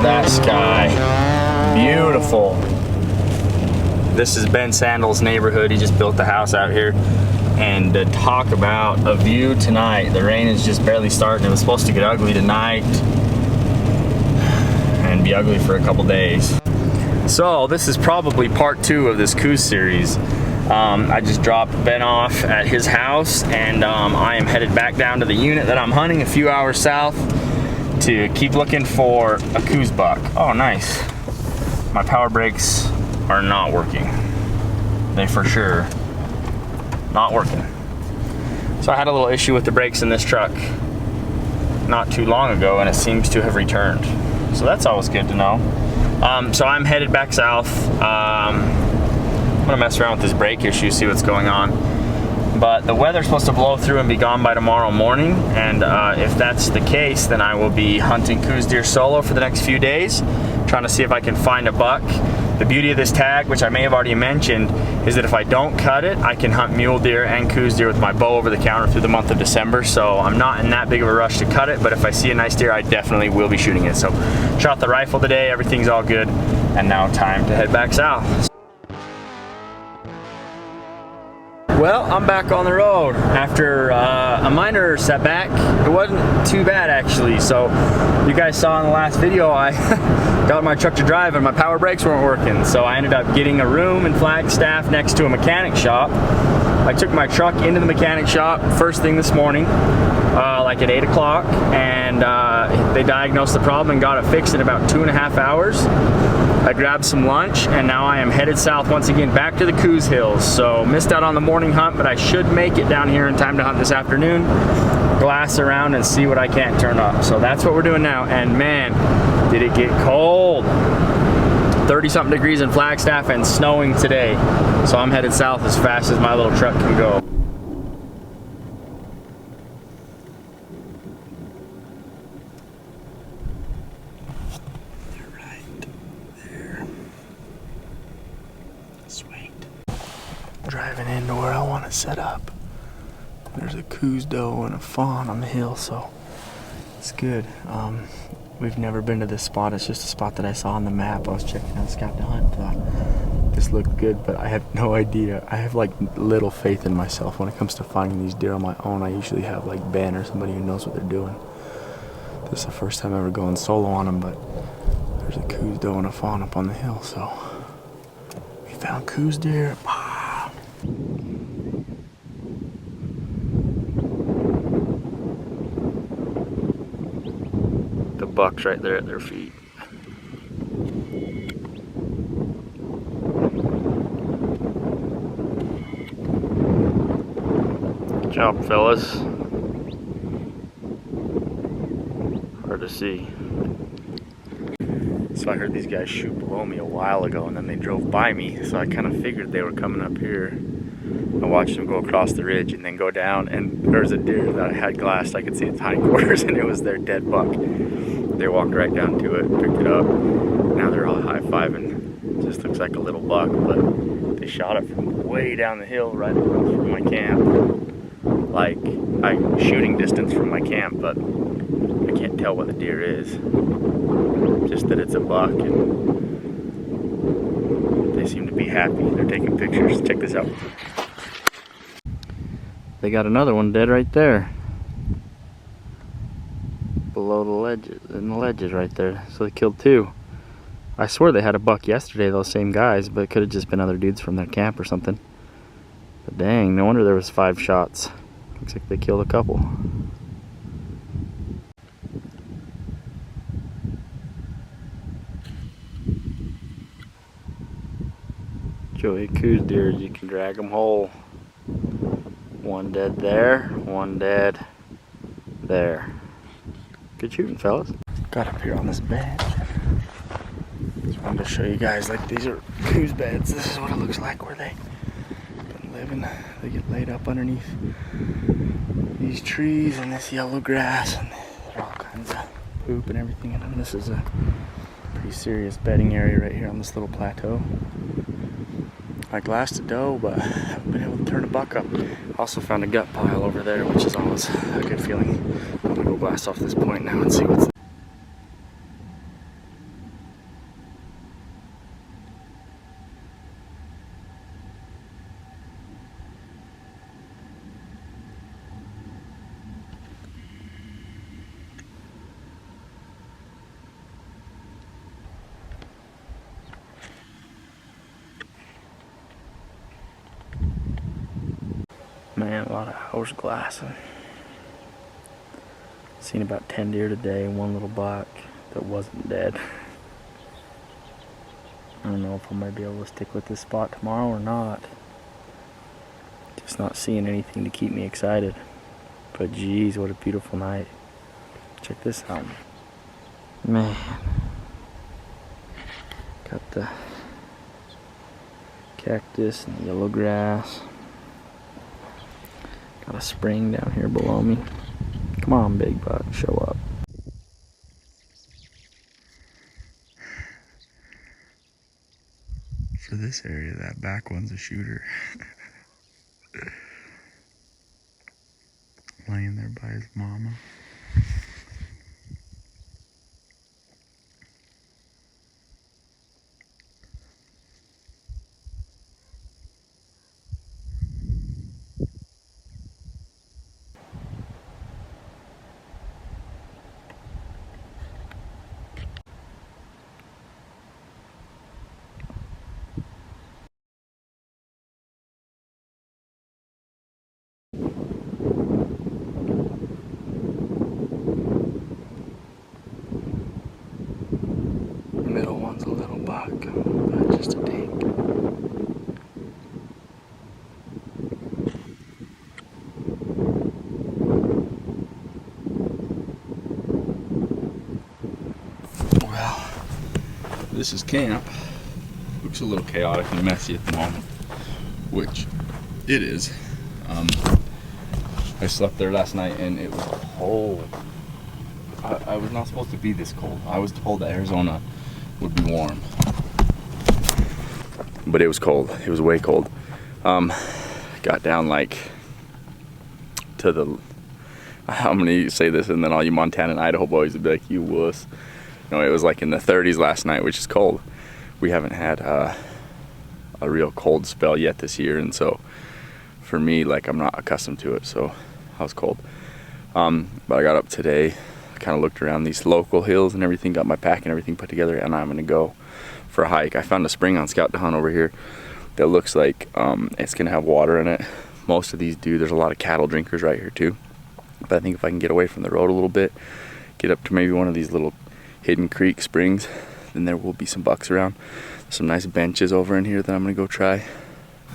at that sky. Beautiful. This is Ben Sandal's neighborhood. He just built the house out here. And to talk about a view tonight, the rain is just barely starting. It was supposed to get ugly tonight and be ugly for a couple days. So this is probably part 2 of this Coues series. I just dropped Ben off at his house, and I am headed back down to the unit that I'm hunting a few hours south to keep looking for a Coues buck. Oh, nice. My power brakes are not working. They for sure not working. So I had a little issue with the brakes in this truck not too long ago, and it seems to have returned. So that's always good to know. So I'm headed back south. I'm gonna mess around with this brake issue, see what's going on. But the weather's supposed to blow through and be gone by tomorrow morning, and if that's the case, then I will be hunting Coues deer solo for the next few days, trying to see if I can find a buck. The beauty of this tag, which I may have already mentioned, is that if I don't cut it, I can hunt mule deer and Coues deer with my bow over the counter through the month of December, so I'm not in that big of a rush to cut it, but if I see a nice deer, I definitely will be shooting it. So, shot the rifle today, everything's all good, and now time to head back south. Well, I'm back on the road after a minor setback. It wasn't too bad actually. So you guys saw in the last video, I got my truck to drive and my power brakes weren't working. So I ended up getting a room in Flagstaff next to a mechanic shop. I took my truck into the mechanic shop first thing this morning, like at 8 o'clock, and they diagnosed the problem and got it fixed in about 2.5 hours. I grabbed some lunch, and now I am headed south once again back to the Coues Hills. So missed out on the morning hunt, but I should make it down here in time to hunt this afternoon. Glass around and see what I can't turn up. So that's what we're doing now, and man, did it get cold. 30-something degrees in Flagstaff and snowing today. So I'm headed south as fast as my little truck can go. Driving into where I want to set up. There's a Coues doe and a fawn on the hill, so it's good. We've never been to this spot. It's just a spot that I saw on the map. I was checking out Scout to Hunt, thought this looked good, but I had no idea. I have like little faith in myself when it comes to finding these deer on my own. I usually have like Ben or somebody who knows what they're doing. This is the first time ever going solo on them, but there's a Coues doe and a fawn up on the hill, so we found Coues deer. The buck's right there at their feet. Good job, fellas. Hard to see. So I heard these guys shoot below me a while ago, and then they drove by me, so I kind of figured they were coming up here. I watched them go across the ridge and then go down, and there was a deer that I had glassed. I could see its hindquarters, and it was their dead buck. They walked right down to it, picked it up. Now they're all high-fiving. It just looks like a little buck, but they shot it from way down the hill right across from my camp. Like, shooting distance from my camp, but I can't tell what the deer is. Just that it's a buck, and they seem to be happy. They're taking pictures. Check this out. They got another one dead right there. Below the ledges, in the ledges right there. So they killed 2. I swear they had a buck yesterday, those same guys, but it could have just been other dudes from their camp or something. But dang, no wonder there was 5 shots. Looks like they killed a couple. Joey Coues deer, you can drag them whole. One dead there, one dead there. Good shooting, fellas. Got up here on this bed. Just wanted to show you guys, like, these are Coues beds. This is what it looks like where they've been living. They get laid up underneath these trees and this yellow grass, and there's all kinds of poop and everything in them. This is a pretty serious bedding area right here on this little plateau. I glassed a doe, but I haven't been able to turn a buck up. Also found a gut pile over there, which is always a good feeling. I'm gonna go blast off this point now and see what's Man, a lot of horse glassing. Seen about 10 deer today, one little buck that wasn't dead. I don't know if I might be able to stick with this spot tomorrow or not. Just not seeing anything to keep me excited. But geez, what a beautiful night. Check this out. Man. Got the cactus and the yellow grass. Got a spring down here below me. Come on, big buck, show up. For this area, that back one's a shooter. Laying there by his mama. Middle one's a little buck, but just a dink. Well, this is camp. Looks a little chaotic and messy at the moment, which it is. I slept there last night and it was cold. I was not supposed to be this cold. I was told that Arizona would be warm, but it was cold. It was way cold. Got down like to the, I'm gonna say this and then all you Montana and Idaho boys would be like, you wuss. No, it was like in the 30s last night, which is cold. We haven't had a real cold spell yet this year, and so for me, like, I'm not accustomed to it, so I was cold. But I got up today, kind of looked around these local hills and everything, got my pack and everything put together, and I'm gonna go for a hike. I found a spring on Scout to Hunt over here that looks like it's gonna have water in it. Most of these do. There's a lot of cattle drinkers right here too, but I think if I can get away from the road a little bit, get up to maybe one of these little hidden creek springs, then there will be some bucks around. Some nice benches over in here that I'm gonna go try.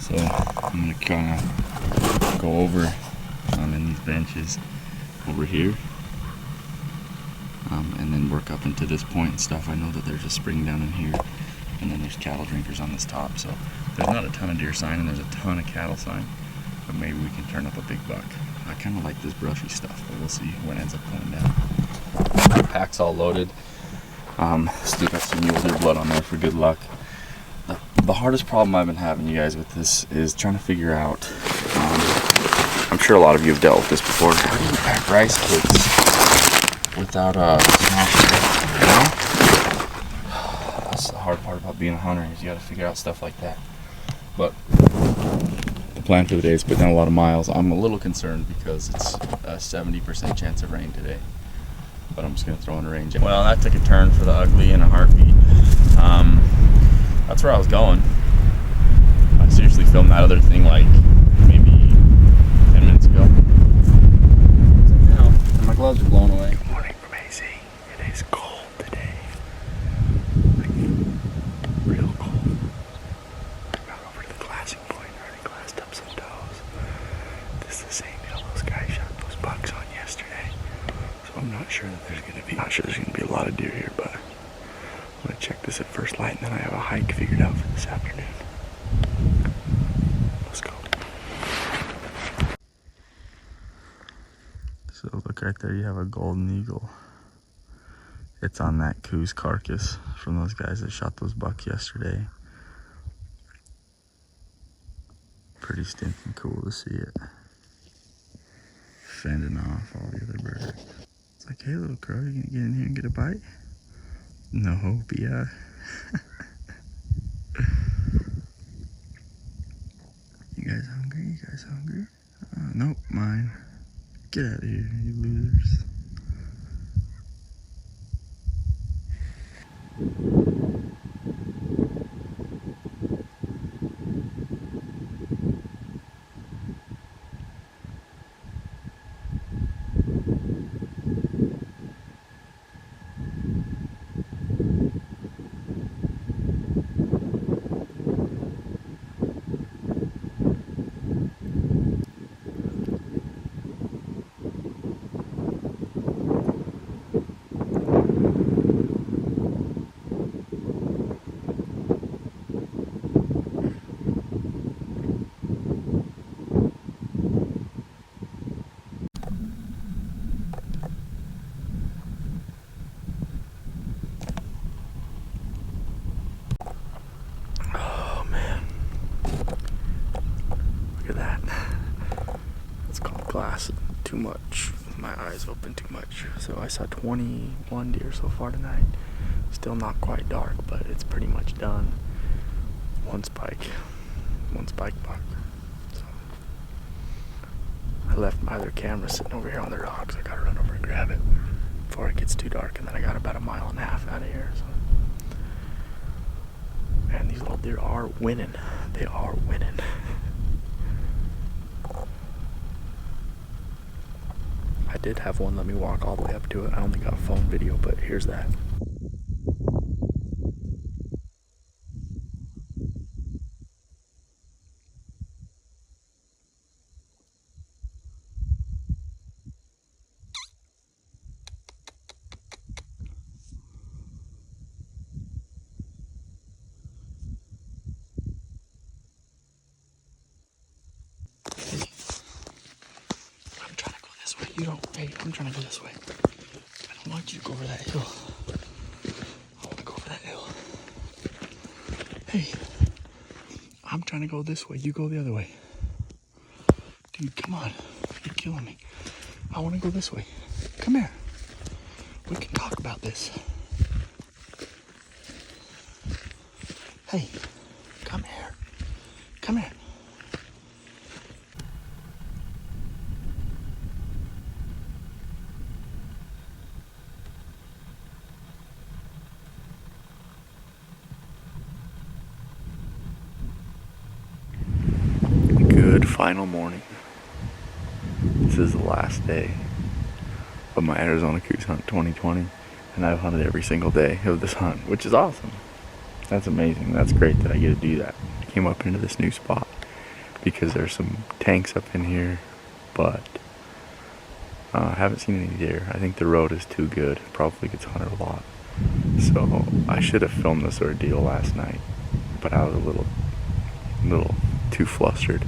So I'm gonna kind of go over in these benches over here, and then work up into this point and stuff. I know that there's a spring down in here, and then there's cattle drinkers on this top. So there's not a ton of deer sign and there's a ton of cattle sign, but maybe we can turn up a big buck. I kind of like this brushy stuff, but we'll see when it ends up coming down. My pack's all loaded. Still got some mule deer blood on there for good luck. The hardest problem I've been having, you guys, with this is trying to figure out, I'm sure a lot of you have dealt with this before. How do you pack rice cakes without you know? That's the hard part about being a hunter, is you gotta figure out stuff like that. But the plan for the day is to put down a lot of miles. I'm a little concerned because it's a 70% chance of rain today, but I'm just gonna throw in a rain jacket. Well, that took a turn for the ugly in a heartbeat. That's where I was going. I seriously filmed that other thing like maybe 10 minutes ago. So now, my gloves are blown away. Good morning from AC. It is cold today. Like, real cold. I got over to the glassing point, already glassed up some does. This is the same hill those guys shot those bucks on yesterday. So I'm not sure that there's gonna be a lot of deer here, but I'm gonna check this at first light, and then I have a hike figured out for this afternoon. Let's go. So look right there, you have a golden eagle. It's on that Coues carcass from those guys that shot those bucks yesterday. Pretty stinking cool to see it. Fending off all the other birds. It's like, hey little crow, you gonna get in here and get a bite? No hope, yeah. You guys hungry? You guys hungry? Nope, mine. Get out of here, you losers. too much. My eyes open too much. So I saw 21 deer so far tonight. Still not quite dark, but it's pretty much done. One spike buck. So I left my other camera sitting over here on the rocks. I gotta run over and grab it before it gets too dark, and then I got about 1.5 miles out of here. So. Man, these little deer are winning. They are winning. I did have one let me walk all the way up to it. I only got phone video, but here's that. You don't, hey, I'm trying to go this way. I don't want you to go over that hill. I want to go over that hill. Hey, I'm trying to go this way. You go the other way. Dude, come on. You're killing me. I want to go this way. Come here. We can talk about this. Hey, come here. Come here. Final morning. This is the last day of my Arizona Coues hunt 2020, and I've hunted every single day of this hunt, which is awesome. That's amazing. That's great that I get to do that. I came up into this new spot because there's some tanks up in here, but I haven't seen any deer. I think the road is too good. It probably gets hunted a lot. So I should have filmed this ordeal last night, but I was a little too flustered.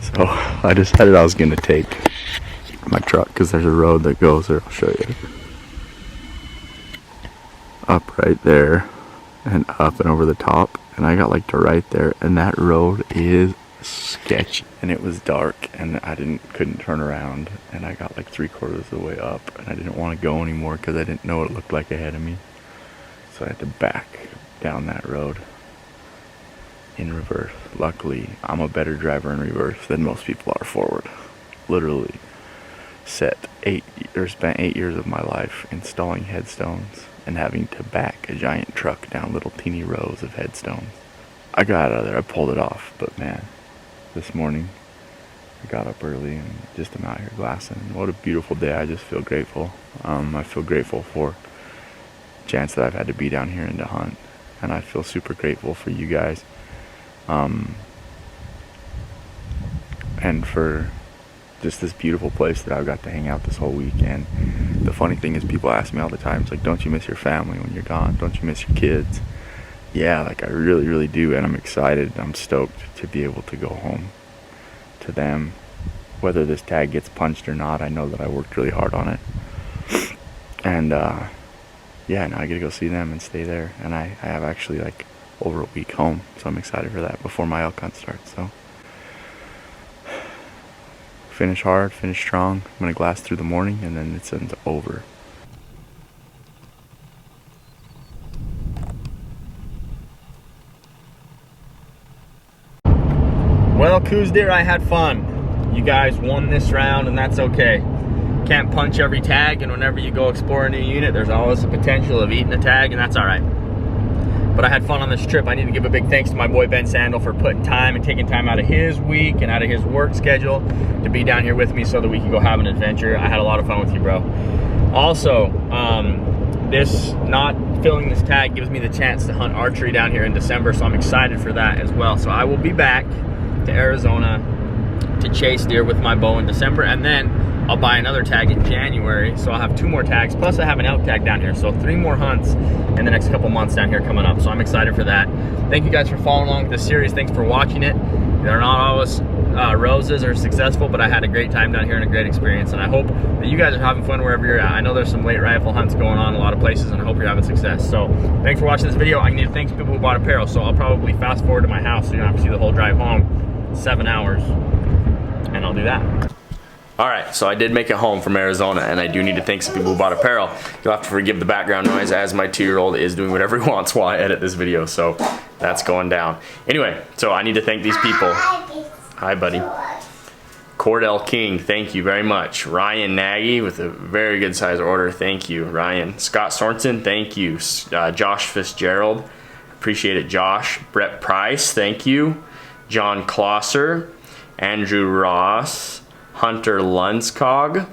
So I decided I was going to take my truck, because there's a road that goes there. I'll show you. Up right there and up and over the top. And I got like to right there, and that road is sketchy. And it was dark, and I couldn't turn around. And I got like 3/4 of the way up, and I didn't want to go anymore because I didn't know what it looked like ahead of me. So I had to back down that road in reverse. Luckily, I'm a better driver in reverse than most people are forward. Literally spent 8 years of my life installing headstones and having to back a giant truck down little teeny rows of headstones. I got out of there, I pulled it off, but man, this morning I got up early and just am out here glassing. What a beautiful day. I just feel grateful. I feel grateful for the chance that I've had to be down here and to hunt, and I feel super grateful for you guys. And for just this beautiful place that I've got to hang out this whole weekend. The funny thing is, people ask me all the time, it's like, don't you miss your family when you're gone? Don't you miss your kids? Yeah, like I really, really do, and I'm excited. I'm stoked to be able to go home to them. Whether this tag gets punched or not, I know that I worked really hard on it. And yeah, now I get to go see them and stay there. And I have actually like over a week home, so I'm excited for that before my elk hunt starts. So finish hard, finish strong. I'm gonna glass through the morning, and then it's over. Well, Coues deer, I had fun. You guys won this round, and that's okay. Can't punch every tag, and whenever you go explore a new unit, there's always the potential of eating a tag, and that's all right. But I had fun on this trip. I need to give a big thanks to my boy Ben Sandel for putting time and taking time out of his week and out of his work schedule to be down here with me so that we can go have an adventure. I had a lot of fun with you, bro. Also, this not filling this tag gives me the chance to hunt archery down here in December, so I'm excited for that as well. So I will be back to Arizona to chase deer with my bow in December, and then I'll buy another tag in January, so I'll have 2 more tags, plus I have an elk tag down here, so 3 more hunts in the next couple months down here coming up, so I'm excited for that. Thank you guys for following along with this series. Thanks for watching it. They're not always roses or successful, but I had a great time down here and a great experience, and I hope that you guys are having fun wherever you're at. I know there's some late rifle hunts going on in a lot of places, and I hope you're having success. So thanks for watching this video. I need to thank people who bought apparel, so I'll probably fast forward to my house so you don't have to see the whole drive home, 7 hours, and I'll do that. All right, so I did make it home from Arizona, and I do need to thank some people who bought apparel. You'll have to forgive the background noise as my 2-year-old is doing whatever he wants while I edit this video, so that's going down. Anyway, so I need to thank these people. Hi, buddy. Cordell King, thank you very much. Ryan Nagy with a very good size order, thank you, Ryan. Scott Sorensen, thank you. Josh Fitzgerald, appreciate it, Josh. Brett Price, thank you. John Klosser, Andrew Ross, Hunter Lundskog,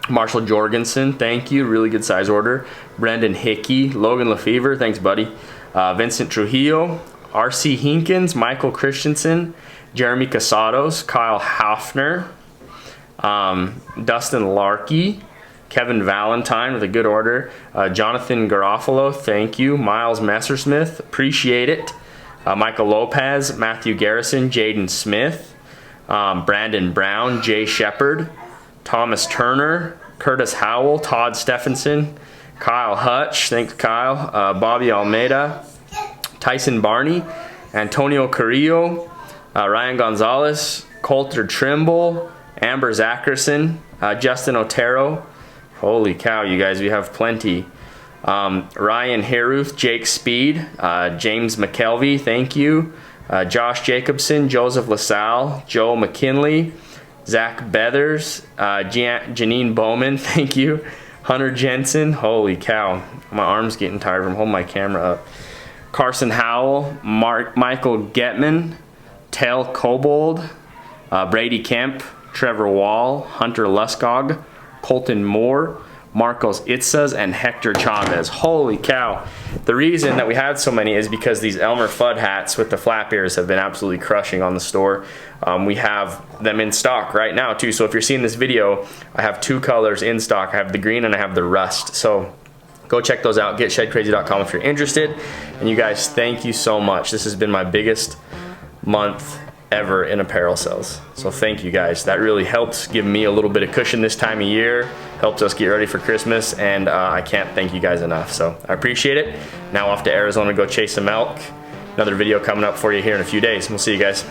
Marshall Jorgensen, thank you, really good size order. Brendan Hickey, Logan Lefevre, thanks buddy. Vincent Trujillo, RC Hinkins, Michael Christensen, Jeremy Casados, Kyle Hafner, Dustin Larkey, Kevin Valentine with a good order. Jonathan Garofalo, thank you. Miles Messersmith, appreciate it. Michael Lopez, Matthew Garrison, Jaden Smith, Brandon Brown, Jay Shepard, Thomas Turner, Curtis Howell, Todd Stephenson, Kyle Hutch, thanks Kyle, Bobby Almeida, Tyson Barney, Antonio Carrillo, Ryan Gonzalez, Coulter Trimble, Amber Zackerson, Justin Otero. Holy cow, you guys, we have plenty. Ryan Haruth, Jake Speed, James McKelvey, thank you. Josh Jacobson, Joseph LaSalle, Joe McKinley, Zach Beathers, Janine Bowman, thank you. Hunter Jensen, holy cow, my arm's getting tired from holding my camera up. Carson Howell, Michael Getman, Tel Kobold, Brady Kemp, Trevor Wall, Hunter Luskog, Colton Moore, Marcos Itzas, and Hector Chavez. Holy cow. The reason that we had so many is because these Elmer Fudd hats with the flap ears have been absolutely crushing on the store. We have them in stock right now too. So if you're seeing this video, I have 2 colors in stock. I have the green and I have the rust. So go check those out. Get shedcrazy.com if you're interested. And you guys, thank you so much. This has been my biggest month ever in apparel sales. So thank you guys. That really helps give me a little bit of cushion this time of year, helps us get ready for Christmas, and I can't thank you guys enough. So I appreciate it. Now off to Arizona to go chase some elk. Another video coming up for you here in a few days. We'll see you guys.